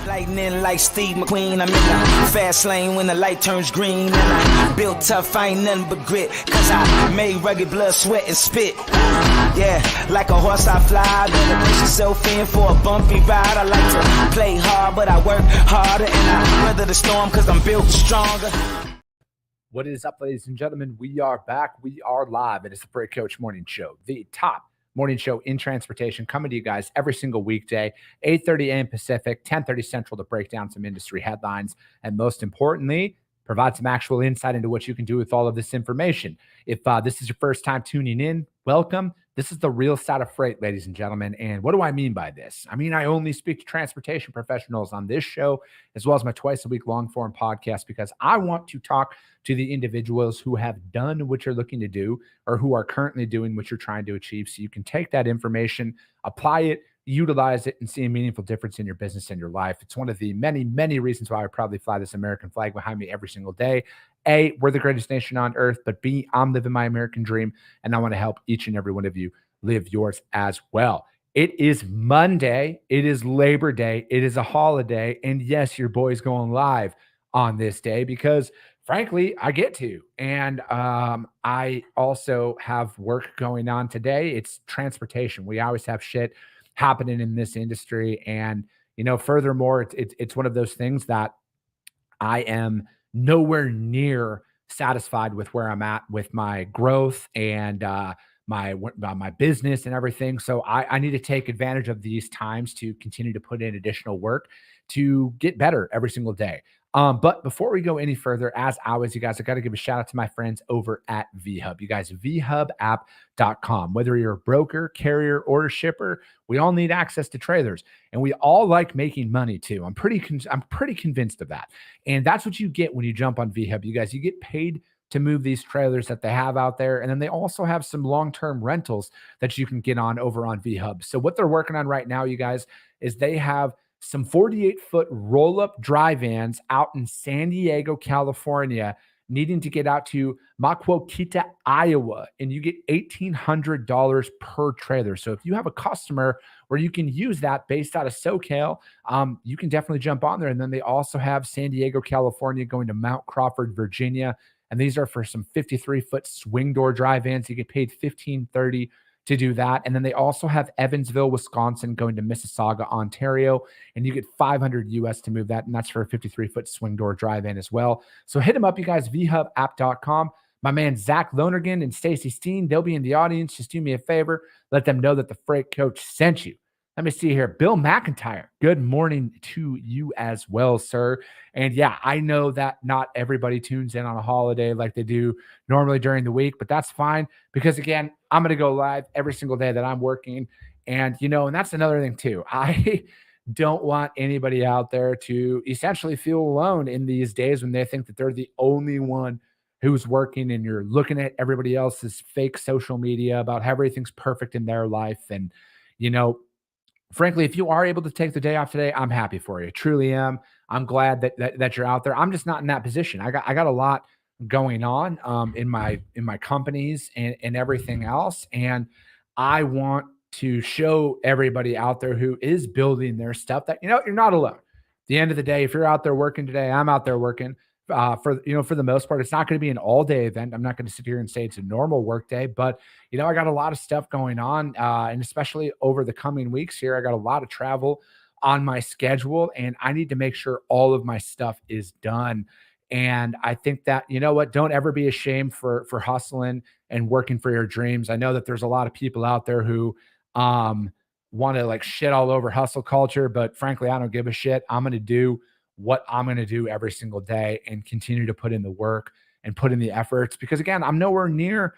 Lightning like Steve McQueen. I'm in the fast lane when the light turns green. And I built tough, I ain't nothing but grit. Cause I made rugged blood, sweat, and spit. Yeah, like a horse I fly. Better push yourself in for a bumpy ride. I like to play hard, but I work harder. And I weather the storm cause I'm built stronger. What is up, ladies and gentlemen? We are back. We are live. It is the Freight Coach Morning Show, the top morning show in transportation, coming to you guys every single weekday, 8:30 a.m. Pacific, 10:30 Central, to break down some industry headlines and, most importantly, provide some actual insight into what you can do with all of this information. If this is your first time tuning in, welcome. This is the real side of freight, ladies and gentlemen. And what do I mean by this? I mean, I only speak to transportation professionals on this show, as well as my twice-a-week long-form podcast, because I want to talk to the individuals who have done what you're looking to do or who are currently doing what you're trying to achieve, so you can take that information, apply it, utilize it, and see a meaningful difference in your business and your life. It's one of the many, many reasons why I proudly fly this American flag behind me every single day. A, we're the greatest nation on earth, but B, I'm living my American dream, and I want to help each and every one of you live yours as well. It is Monday. It is Labor Day. It is a holiday. And yes, your boy's going live on this day because, frankly, I get to. And I also have work going on today. It's transportation. We always have shit happening in this industry. And, you know, furthermore, it's one of those things that I am nowhere near satisfied with where I'm at with my growth and my business and everything. So I need to take advantage of these times to continue to put in additional work to get better every single day. But before we go any further, as always, you guys, I got to give a shout out to my friends over at VHub. You guys, vhubapp.com. Whether you're a broker, carrier, or a shipper, we all need access to trailers, and we all like making money too. I'm pretty convinced of that. And that's what you get when you jump on VHub. You guys, you get paid to move these trailers that they have out there. And then they also have some long-term rentals that you can get on over on VHub. So what they're working on right now, you guys, is they have some 48-foot roll-up dry vans out in San Diego, California, needing to get out to Maquoketa, Iowa, and you get $1,800 per trailer. So if you have a customer where you can use that based out of SoCal, you can definitely jump on there. And then they also have San Diego, California, going to Mount Crawford, Virginia. And these are for some 53-foot swing door dry vans. You get paid $1,530 to do that. And then they also have Evansville, Wisconsin, going to Mississauga, Ontario, and you get $500 US to move that. And that's for a 53-foot swing door dry van as well. So hit them up, you guys, vhubapp.com. My man, Zach Lonergan and Stacy Steen, they'll be in the audience. Just do me a favor. Let them know that the Freight Coach sent you. Let me see here. Bill McIntyre, good morning to you as well, sir. And yeah, I know that not everybody tunes in on a holiday like they do normally during the week, but that's fine because, again, I'm going to go live every single day that I'm working. And, you know, and that's another thing too. I don't want anybody out there to essentially feel alone in these days when they think that they're the only one who's working, and you're looking at everybody else's fake social media about how everything's perfect in their life. And, you know, frankly, if you are able to take the day off today, I'm happy for you. Truly am. I'm glad that you're out there. I'm just not in that position. I got a lot going on in my companies and everything else. And I want to show everybody out there who is building their stuff that, you know, you're not alone. At the end of the day, if you're out there working today, I'm out there working. For the most part, it's not going to be an all-day event. I'm not going to sit here and say it's a normal work day, but, you know, I got a lot of stuff going on, and especially over the coming weeks here, I got a lot of travel on my schedule, and I need to make sure all of my stuff is done. And I think that, you know what, don't ever be ashamed for hustling and working for your dreams. I know that there's a lot of people out there who want to like shit all over hustle culture, but frankly, I don't give a shit. I'm going to do what I'm going to do every single day and continue to put in the work and put in the efforts, because, again, I'm nowhere near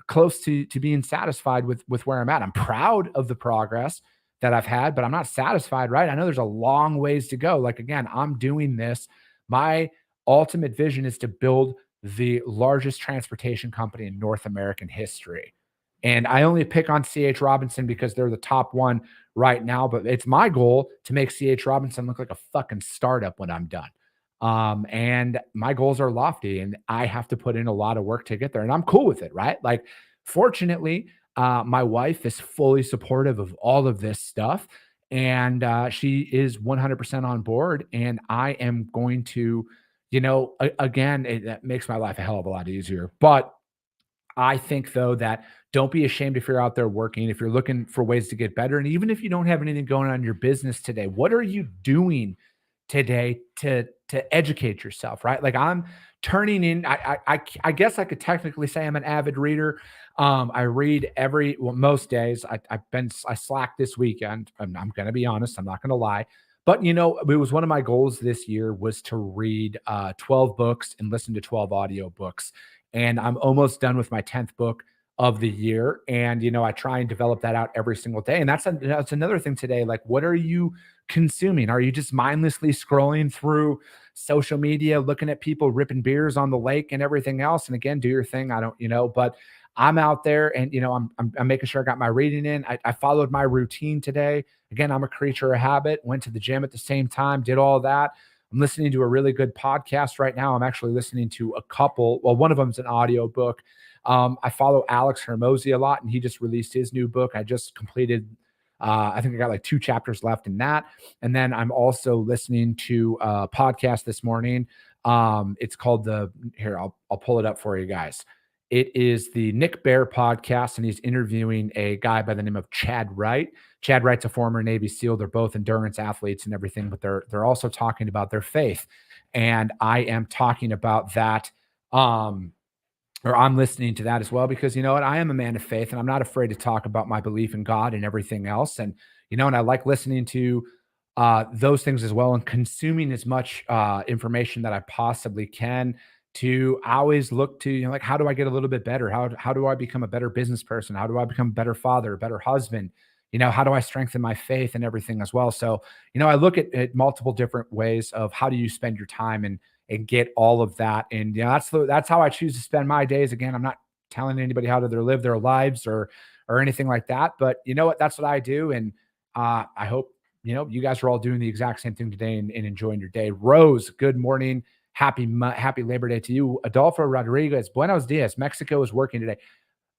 close to being satisfied with where I'm at. I'm proud of the progress that I've had, but I'm not satisfied, right? I know there's a long ways to go. Like, again, I'm doing this. My ultimate vision is to build the largest transportation company in North American history. And I only pick on C.H. Robinson because they're the top one right now, but it's my goal to make C.H. Robinson look like a fucking startup when I'm done. And my goals are lofty, and I have to put in a lot of work to get there, and I'm cool with it, right? Like, fortunately, my wife is fully supportive of all of this stuff. and she is 100% on board. And I am going to, again, that makes my life a hell of a lot easier. But I think, though, that don't be ashamed if you're out there working, if you're looking for ways to get better. And even if you don't have anything going on in your business today, what are you doing today to educate yourself, right? Like, I'm turning in, I guess I could technically say I'm an avid reader. I read most days. I slacked this weekend. I'm going to be honest. I'm not going to lie. But, it was one of my goals this year was to read 12 books and listen to 12 audio books. And I'm almost done with my 10th book of the year. And, I try and develop that out every single day. And that's another thing today. Like, what are you consuming? Are you just mindlessly scrolling through social media, looking at people ripping beers on the lake and everything else? And again, do your thing. I don't, but I'm out there and, I'm making sure I got my reading in. I followed my routine today. Again, I'm a creature of habit, went to the gym at the same time, did all that. I'm listening to a really good podcast right now. I'm actually listening to a couple. Well, one of them is an audio book. I follow Alex Hermosi a lot, and he just released his new book. I just completed, I think I got like 2 chapters left in that. And then I'm also listening to a podcast this morning. It's called I'll pull it up for you guys. It is the Nick Bear podcast, and he's interviewing a guy by the name of Chad Wright. Chad Wright's a former Navy SEAL. They're both endurance athletes and everything, but they're also talking about their faith. And I am talking about that, or I'm listening to that as well, because you know what? I am a man of faith, and I'm not afraid to talk about my belief in God and everything else. And and I like listening to those things as well, and consuming as much information that I possibly can. To always look to, like, how do I get a little bit better? How do I become a better business person? How do I become a better father, a better husband? How do I strengthen my faith and everything as well? So, I look at multiple different ways of how do you spend your time and get all of that. And that's how I choose to spend my days. Again, I'm not telling anybody how to live their lives or anything like that. But you know what? That's what I do. And I hope you guys are all doing the exact same thing today and enjoying your day. Rose, good morning. Happy Labor Day to you. Adolfo Rodriguez, buenos dias. Mexico is working today.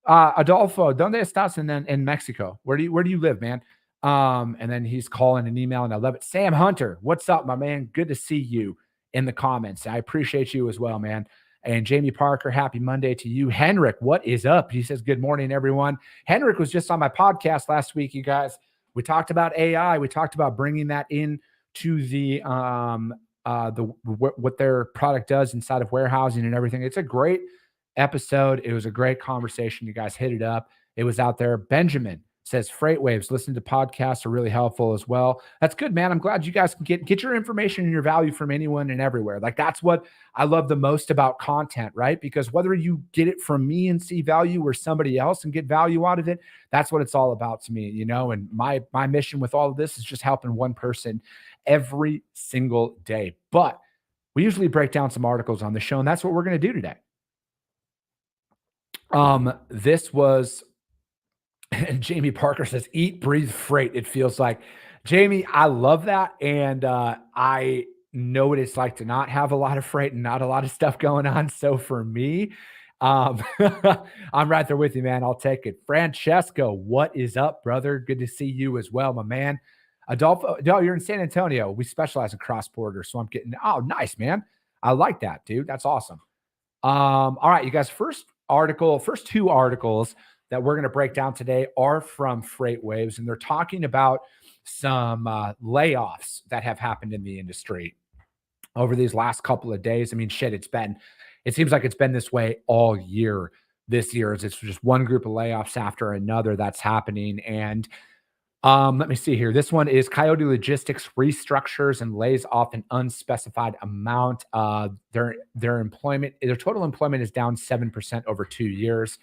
Adolfo, ¿dónde estás in Mexico? Where do you live, man? And then he's calling an email, and I love it. Sam Hunter, what's up, my man? Good to see you in the comments. I appreciate you as well, man. And Jamie Parker, happy Monday to you. Henrik, what is up? He says, good morning, everyone. Henrik was just on my podcast last week, you guys. We talked about AI. We talked about bringing that in to the what their product does inside of warehousing and everything. It's a great episode. It was a great conversation. You guys hit it up. It was out there. Benjamin says freight waves. Listen to podcasts are really helpful as well. That's good, man. I'm glad you guys can get your information and your value from anyone and everywhere. Like, that's what I love the most about content, right? Because whether you get it from me and see value or somebody else and get value out of it, that's what it's all about to me, and my mission with all of this is just helping one person every single day. But we usually break down some articles on the show, and that's what we're going to do today. This was, and Jamie Parker says, eat, breathe, freight. It feels like, Jamie, I love that. And I know what it's like to not have a lot of freight and not a lot of stuff going on. So for me, I'm right there with you, man. I'll take it. Francesco, what is up, brother? Good to see you as well, my man. Adolfo, no, you're in San Antonio. We specialize in cross-border, so I'm getting, oh, nice, man. I like that, dude. That's awesome. All right, you guys, first 2 articles that we're going to break down today are from Freight Waves, and they're talking about some layoffs that have happened in the industry over these last couple of days. I mean, shit, it seems like it's been this way all year. This year, it's just one group of layoffs after another that's happening. And let me see here. This one is Coyote Logistics restructures and lays off an unspecified amount. Their total employment is down 7% over 2 years.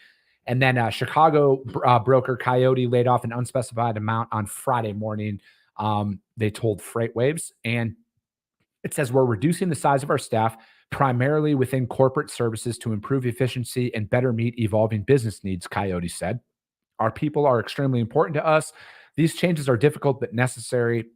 And then Chicago broker Coyote laid off an unspecified amount on Friday morning. They told Freight Waves, and it says, we're reducing the size of our staff primarily within corporate services to improve efficiency and better meet evolving business needs, Coyote said. Our people are extremely important to us. These changes are difficult but necessary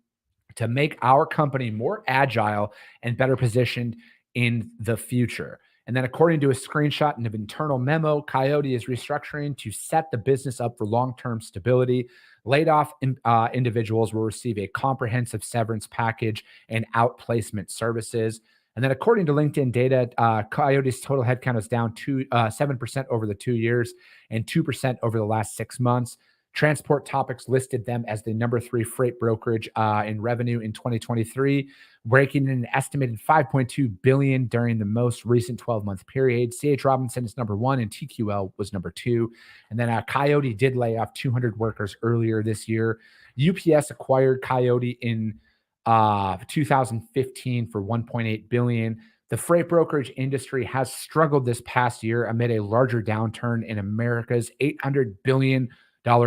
to make our company more agile and better positioned in the future. And then, according to a screenshot in an internal memo, Coyote is restructuring to set the business up for long-term stability. Individuals will receive a comprehensive severance package and outplacement services. And then according to LinkedIn data, Coyote's total headcount is down 7% over the 2 years and 2% over the last 6 months. Transport Topics listed them as the number 3 freight brokerage in revenue in 2023, breaking in an estimated $5.2 billion during the most recent 12-month period. C.H. Robinson is number 1 and TQL was number 2. And then Coyote did lay off 200 workers earlier this year. UPS acquired Coyote in 2015 for $1.8 billion. The freight brokerage industry has struggled this past year amid a larger downturn in America's $800 billion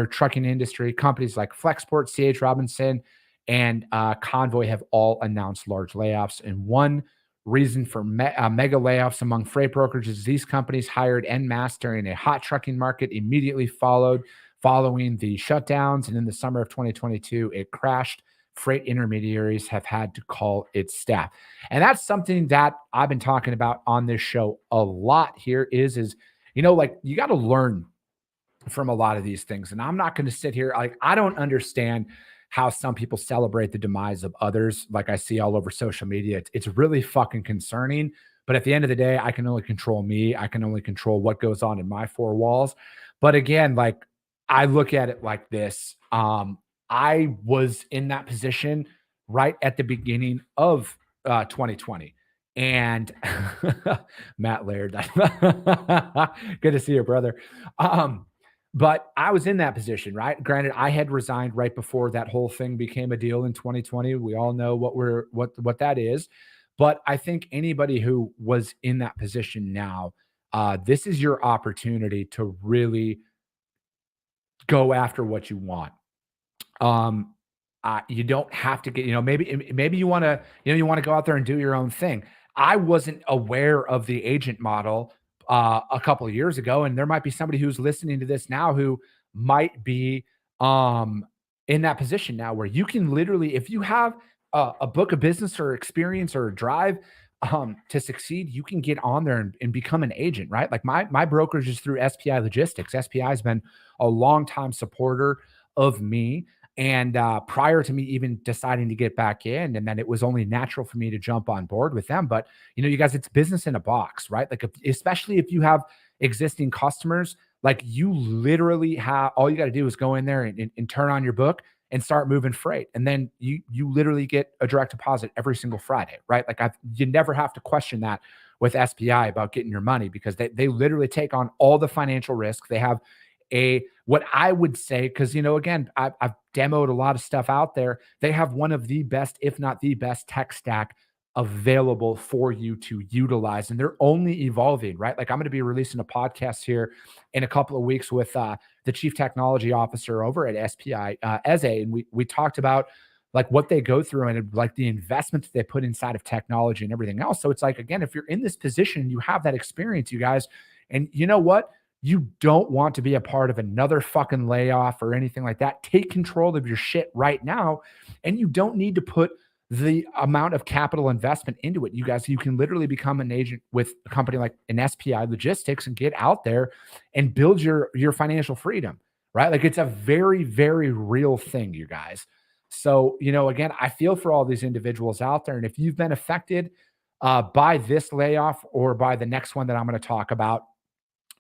trucking industry. Companies like Flexport, C.H. Robinson, and Convoy have all announced large layoffs. And one reason for mega layoffs among freight brokerages is these companies hired en masse during a hot trucking market immediately following the shutdowns. And in the summer of 2022, it crashed. Freight intermediaries have had to call its staff. And that's something that I've been talking about on this show a lot here is, like you got to learn from a lot of these things. And I'm not going to sit here. Like, I don't understand how some people celebrate the demise of others. Like I see all over social media, it's really fucking concerning. But at the end of the day, I can only control me. I can only control what goes on in my 4 walls. But again, like I look at it like this. I was in that position right at the beginning of 2020. And Matt Laird, good to see you, brother. But I was in that position, right? Granted, I had resigned right before that whole thing became a deal in 2020. We all know what that is. But I think anybody who was in that position now, this is your opportunity to really go after what you want. You don't have to get, maybe you want to go out there and do your own thing. I wasn't aware of the agent model a couple of years ago, and there might be somebody who's listening to this now who might be in that position now where you can literally, if you have a book of business or experience or a drive to succeed, you can get on there and become an agent, right? Like my brokerage is through SPI Logistics. SPI has been a longtime supporter of me. And prior to me even deciding to get back in, and then it was only natural for me to jump on board with them. But, you guys, it's business in a box, right? Like, especially if you have existing customers, like you literally have, all you got to do is go in there and turn on your book and start moving freight. And then you literally get a direct deposit every single Friday, right? Like you never have to question that with SPI about getting your money because they literally take on all the financial risk. They have what I would say, because, again, I've demoed a lot of stuff out there. They have one of the best, if not the best tech stack available for you to utilize. And they're only evolving, right? Like I'm going to be releasing a podcast here in a couple of weeks with the chief technology officer over at SPI, Eze. And we talked about like what they go through and like the investment that they put inside of technology and everything else. So it's like, again, if you're in this position, you have that experience, you guys, and you know what? You don't want to be a part of another fucking layoff or anything like that. Take control of your shit right now. And you don't need to put the amount of capital investment into it. You guys, you can literally become an agent with a company like an SPI Logistics and get out there and build your financial freedom, right? Like it's a very, very real thing, you guys. So, again, I feel for all these individuals out there. And if you've been affected by this layoff or by the next one that I'm going to talk about,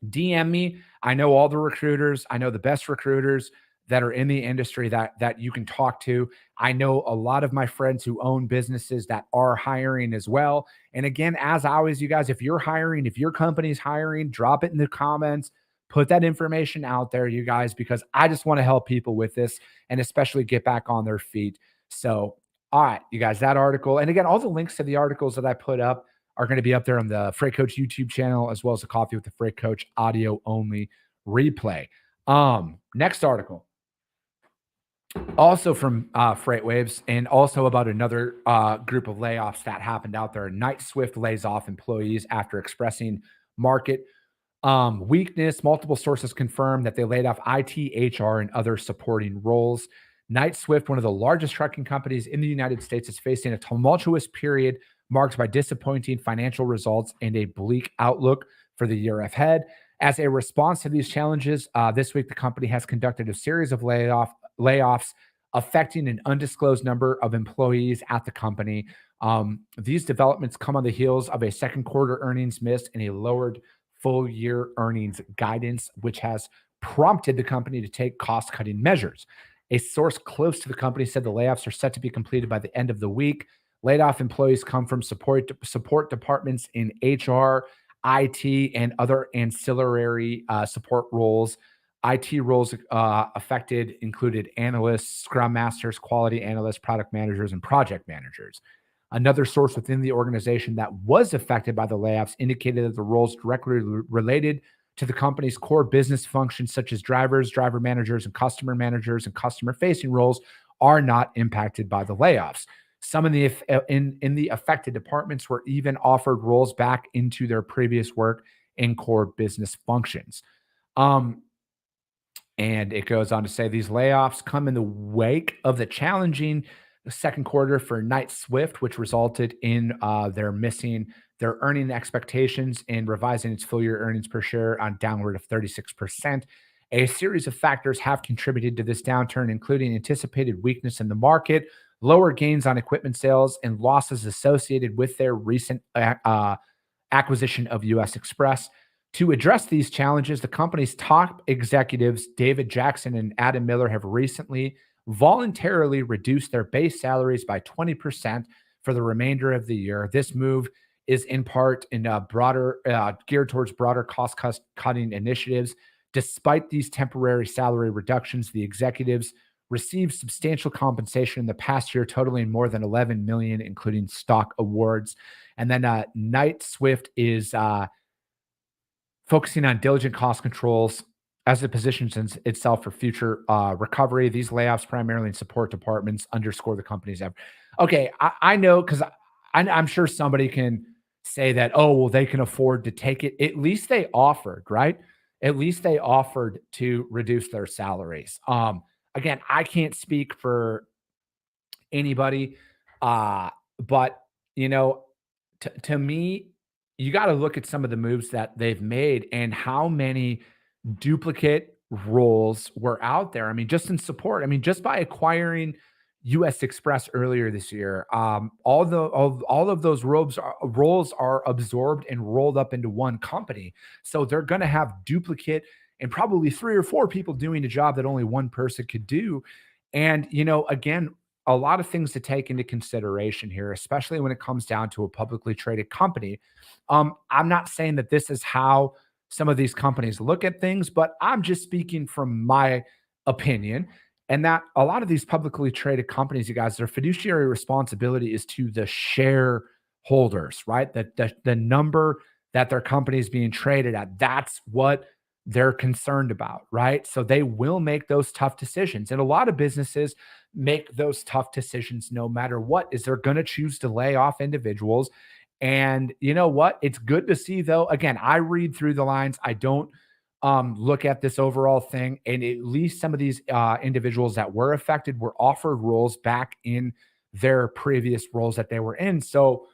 DM me. I know all the recruiters. I know the best recruiters that are in the industry that you can talk to. I know a lot of my friends who own businesses that are hiring as well. And again, as always, you guys, if you're hiring, if your company's hiring, drop it in the comments. Put that information out there, you guys, because I just want to help people with this and especially get back on their feet. So, all right, you guys, that article. And again, all the links to the articles that I put up are going to be up there on the Freight Coach YouTube channel, as well as the Coffee with the Freight Coach audio only replay. Next article, also from Freight Waves, and also about another group of layoffs that happened out there. Knight-Swift lays off employees after expressing market weakness. Multiple sources confirm that they laid off IT, HR, and other supporting roles. Knight-Swift, one of the largest trucking companies in the United States, is facing a tumultuous period marked by disappointing financial results and a bleak outlook for the year ahead. As a response to these challenges, this week the company has conducted a series of layoffs layoffs affecting an undisclosed number of employees at the company. These developments come on the heels of a second quarter earnings miss and a lowered full year earnings guidance, which has prompted the company to take cost cutting measures. A source close to the company said the layoffs are set to be completed by the end of the week. Laid off employees come from support departments in HR, IT, and other ancillary support roles. IT roles affected included analysts, scrum masters, quality analysts, product managers, and project managers. Another source within the organization that was affected by the layoffs indicated that the roles directly related to the company's core business functions, such as drivers, driver managers, and customer-facing roles, are not impacted by the layoffs. Some of the in the affected departments were even offered roles back into their previous work in core business functions. And it goes on to say these layoffs come in the wake of the challenging second quarter for Knight-Swift, which resulted in their missing their earning expectations and revising its full year earnings per share on downward of 36%. A series of factors have contributed to this downturn, including anticipated weakness in the market, lower gains on equipment sales, and losses associated with their recent acquisition of U.S. Express. To address these challenges, the company's top executives, David Jackson and Adam Miller, have recently voluntarily reduced their base salaries by 20% for the remainder of the year. This move is in part geared towards broader cost-cutting initiatives. Despite these temporary salary reductions, the executives received substantial compensation in the past year, totaling more than $11 million, including stock awards. And then Knight-Swift is focusing on diligent cost controls as it positions itself for future recovery. These layoffs, primarily in support departments, underscore the company's effort. Okay, I know, because I'm sure somebody can say that, oh, well, they can afford to take it. At least they offered, right? At least they offered to reduce their salaries. Again, I can't speak for anybody, but, to me, you got to look at some of the moves that they've made and how many duplicate roles were out there. I mean, just in support. I mean, just by acquiring U.S. Express earlier this year, all of those roles are absorbed and rolled up into one company. So they're going to have duplicate and probably 3 or 4 people doing a job that only one person could do. And, again, a lot of things to take into consideration here, especially when it comes down to a publicly traded company. I'm not saying that this is how some of these companies look at things, but I'm just speaking from my opinion. And that a lot of these publicly traded companies, you guys, their fiduciary responsibility is to the shareholders, right? The number that their company is being traded at, that's what they're concerned about, right? So they will make those tough decisions. And a lot of businesses make those tough decisions no matter what, is they're going to choose to lay off individuals. And you know what? It's good to see, though. Again, I read through the lines. I don't look at this overall thing. And at least some of these individuals that were affected were offered roles back in their previous roles that they were in. So,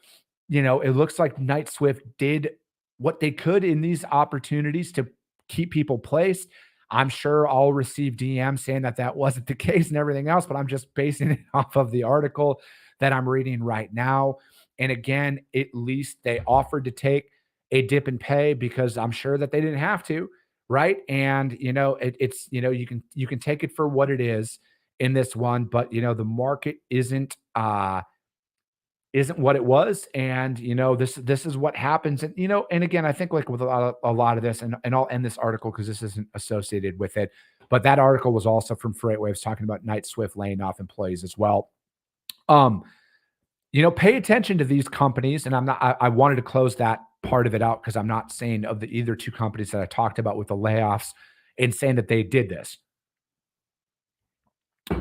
it looks like Knight-Swift did what they could in these opportunities to keep people placed. I'm sure I'll receive DMs saying that wasn't the case and everything else, but I'm just basing it off of the article that I'm reading right now. And again, at least they offered to take a dip in pay because I'm sure that they didn't have to, right? And it's you can take it for what it is in this one, but the market isn't what it was, and this is what happens. And and again, I think like with a lot of this, and I'll end this article because this isn't associated with it, but that article was also from FreightWaves talking about Knight-Swift laying off employees as well. Pay attention to these companies, and I wanted to close that part of it out because I'm not saying of the either two companies that I talked about with the layoffs and saying that they did this.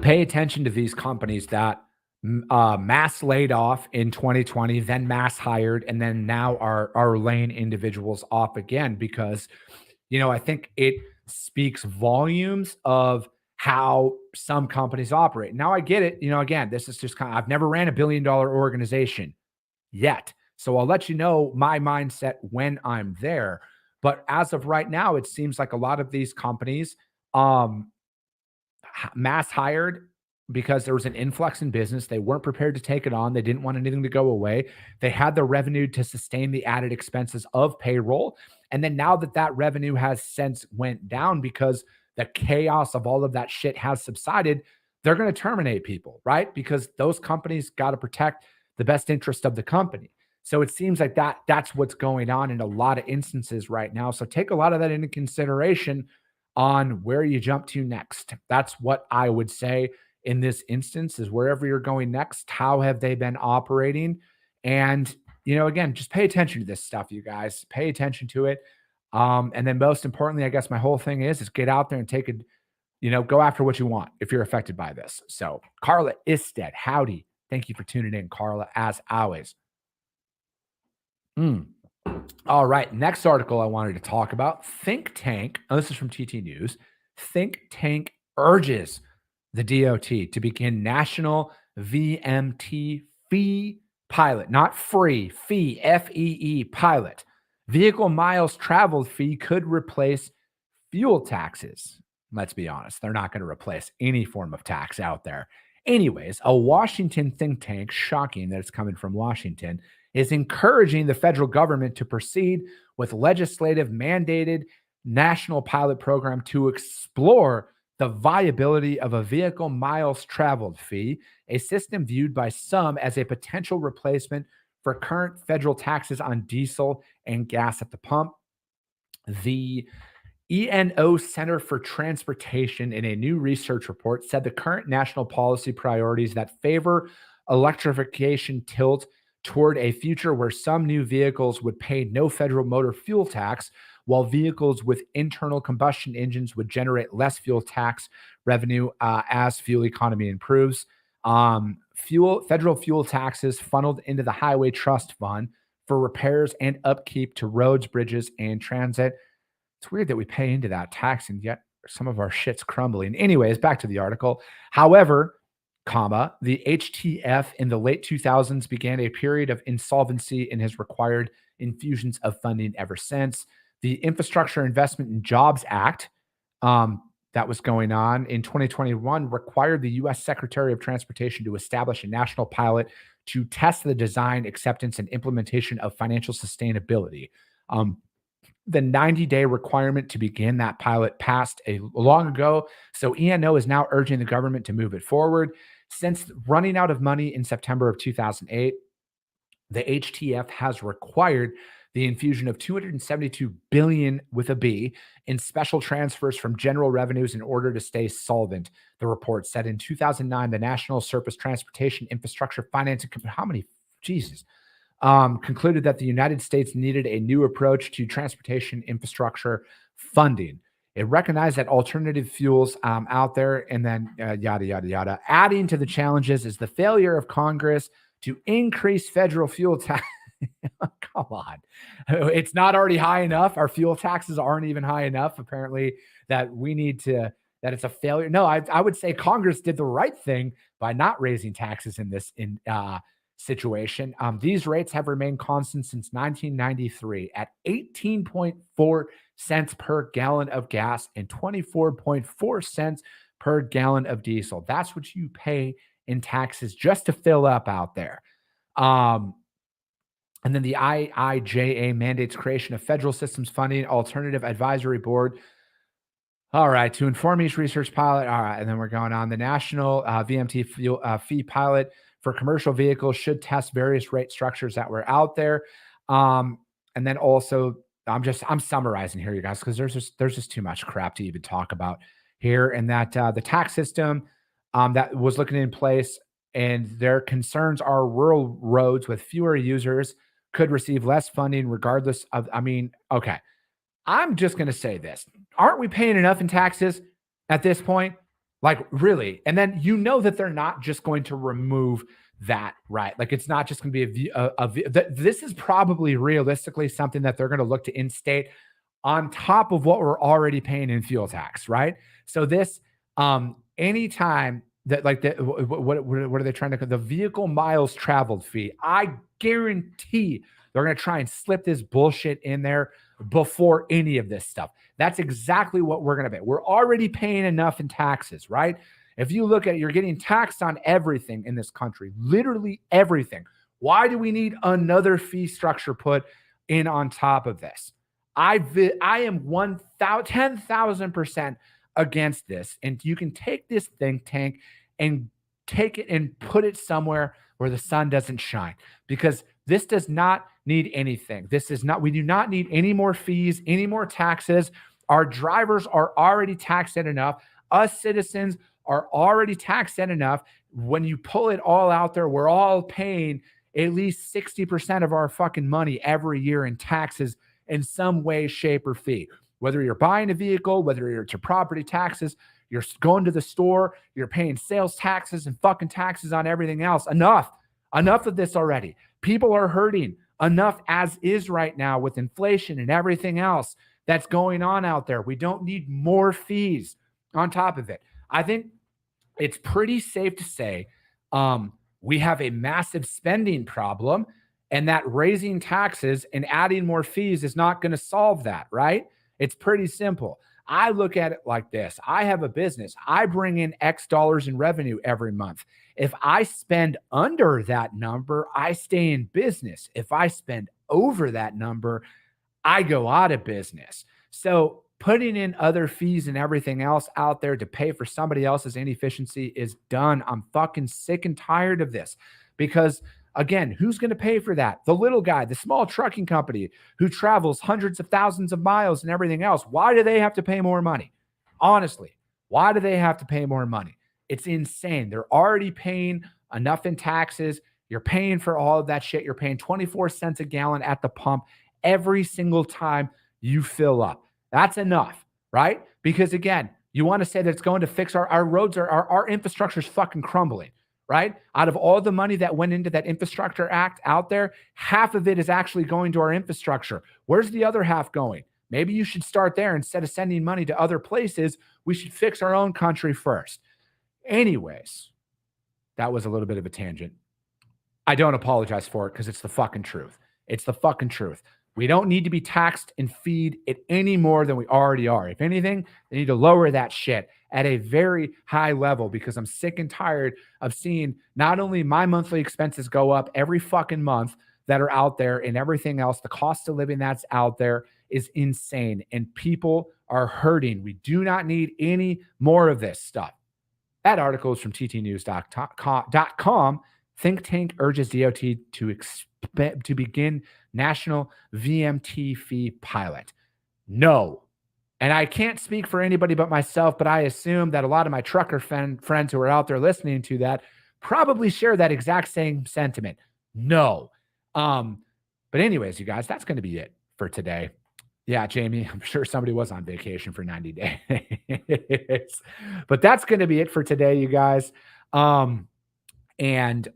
Pay attention to these companies that mass laid off in 2020, then mass hired, and then now are laying individuals off again because, I think it speaks volumes of how some companies operate. Now I get it. Again, this is just I've never ran $1 billion organization yet. So I'll let you know my mindset when I'm there. But as of right now, it seems like a lot of these companies mass hired because there was an influx in business. They weren't prepared to take it on. They didn't want anything to go away. They had the revenue to sustain the added expenses of payroll. And then now that revenue has since went down because the chaos of all of that shit has subsided, they're going to terminate people, right? Because those companies got to protect the best interest of the company. So it seems like that's what's going on in a lot of instances right now. So take a lot of that into consideration on where you jump to next. That's what I would say in this instance is wherever you're going next, how have they been operating? And, again, just pay attention to this stuff, you guys. Pay attention to it. And then most importantly, I guess my whole thing is get out there and take go after what you want if you're affected by this. So Carla Isted, howdy. Thank you for tuning in, Carla, as always. All right. Next article I wanted to talk about. Think tank. Oh, this is from TT News. Think tank urges the DOT to begin national VMT fee pilot, not free, fee, FEE pilot. Vehicle miles traveled fee could replace fuel taxes. Let's be honest, they're not going to replace any form of tax out there. Anyways, a Washington think tank, shocking that it's coming from Washington, is encouraging the federal government to proceed with legislative mandated national pilot program to explore the viability of a vehicle miles traveled fee, a system viewed by some as a potential replacement for current federal taxes on diesel and gas at the pump. The ENO Center for Transportation, in a new research report, said the current national policy priorities that favor electrification tilt toward a future where some new vehicles would pay no federal motor fuel tax, while vehicles with internal combustion engines would generate less fuel tax revenue as fuel economy improves. Federal fuel taxes funneled into the Highway Trust Fund for repairs and upkeep to roads, bridges, and transit. It's weird that we pay into that tax and yet some of our shit's crumbling. Anyways, back to the article. However, the HTF in the late 2000s began a period of insolvency and has required infusions of funding ever since. The Infrastructure Investment and Jobs Act that was going on in 2021 required the U.S. Secretary of Transportation to establish a national pilot to test the design, acceptance, and implementation of financial sustainability. The 90-day requirement to begin that pilot passed long ago, so ENO is now urging the government to move it forward. Since running out of money in September of 2008, the HTF has required the infusion of $272 billion with a B in special transfers from general revenues in order to stay solvent. The report said in 2009, the National Surface Transportation Infrastructure Financing Company, concluded that the United States needed a new approach to transportation infrastructure funding. It recognized that alternative fuels out there, and then yada, yada, yada. Adding to the challenges is the failure of Congress to increase federal fuel tax. Come on. It's not already high enough. Our fuel taxes aren't even high enough, apparently, that it's a failure. No, I would say Congress did the right thing by not raising taxes in this situation. These rates have remained constant since 1993 at 18.4 cents per gallon of gas and 24.4 cents per gallon of diesel. That's what you pay in taxes just to fill up out there. And then the IIJA mandates creation of federal systems funding alternative advisory board. All right, to inform each research pilot. All right, and then we're going on. The national VMT fuel, fee pilot for commercial vehicles should test various rate structures that were out there. And then also, I'm summarizing here, you guys, because there's just too much crap to even talk about here. And that the tax system that was looking in place, and their concerns are rural roads with fewer users could receive less funding regardless of, okay. I'm just going to say this. Aren't we paying enough in taxes at this point? Like, really? And then that they're not just going to remove that, right? Like, it's not just going to be this is probably realistically something that they're going to look to instate on top of what we're already paying in fuel tax, right? So this, anytime that, like, what are they trying to, the vehicle miles traveled fee, I guarantee they're going to try and slip this bullshit in there before any of this stuff. That's exactly what we're going to pay. We're already paying enough in taxes, right? If you look at it, you're getting taxed on everything in this country, literally everything. Why do we need another fee structure put in on top of this? I am 10,000% against this. And you can take this think tank and take it and put it somewhere where the sun doesn't shine, because this does not need anything. We do not need any more fees, any more taxes. Our drivers are already taxed at enough. Us citizens are already taxed at enough. When you pull it all out there, we're all paying at least 60% of our fucking money every year in taxes in some way, shape, or fee. Whether you're buying a vehicle, whether you're to property taxes, you're going to the store, you're paying sales taxes and fucking taxes on everything else. Enough of this already. People are hurting enough as is right now with inflation and everything else that's going on out there. We don't need more fees on top of it. I think it's pretty safe to say we have a massive spending problem, and that raising taxes and adding more fees is not going to solve that, right? It's pretty simple. I look at it like this. I have a business. I bring in X dollars in revenue every month. If I spend under that number, I stay in business. If I spend over that number, I go out of business. So putting in other fees and everything else out there to pay for somebody else's inefficiency is done. I'm fucking sick and tired of this, because again, who's going to pay for that? The little guy, the small trucking company who travels hundreds of thousands of miles and everything else. Why do they have to pay more money? Honestly, why do they have to pay more money? It's insane. They're already paying enough in taxes. You're paying for all of that shit. You're paying 24 cents a gallon at the pump every single time you fill up. That's enough, right? Because again, you want to say that it's going to fix our roads, our infrastructure is fucking crumbling, right? Out of all the money that went into that infrastructure act out there, half of it is actually going to our infrastructure. Where's the other half going? Maybe you should start there. Instead of sending money to other places, we should fix our own country first. Anyways, that was a little bit of a tangent. I don't apologize for it, because it's the fucking truth. It's the fucking truth. We don't need to be taxed and feed it any more than we already are. If anything, they need to lower that shit at a very high level, because I'm sick and tired of seeing not only my monthly expenses go up every fucking month that are out there, and everything else. The cost of living that's out there is insane, and people are hurting. We do not need any more of this stuff. That article is from ttnews.com. Think tank urges DOT to begin national VMT fee pilot. No. And I can't speak for anybody but myself, but I assume that a lot of my trucker friends who are out there listening to that probably share that exact same sentiment. No. But anyways, you guys, that's going to be it for today. Yeah, Jamie, I'm sure somebody was on vacation for 90 days. But that's going to be it for today, you guys. And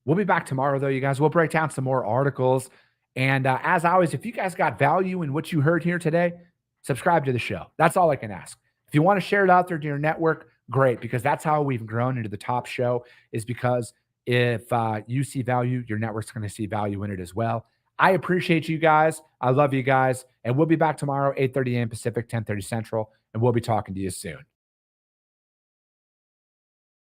we'll be back tomorrow, though, you guys. We'll break down some more articles. And as always, if you guys got value in what you heard here today, subscribe to the show. That's all I can ask. If you want to share it out there to your network, great, because that's how we've grown into the top show, is because if you see value, your network's going to see value in it as well. I appreciate you guys. I love you guys. And we'll be back tomorrow, 8:30 a.m. Pacific, 10:30 Central, and we'll be talking to you soon.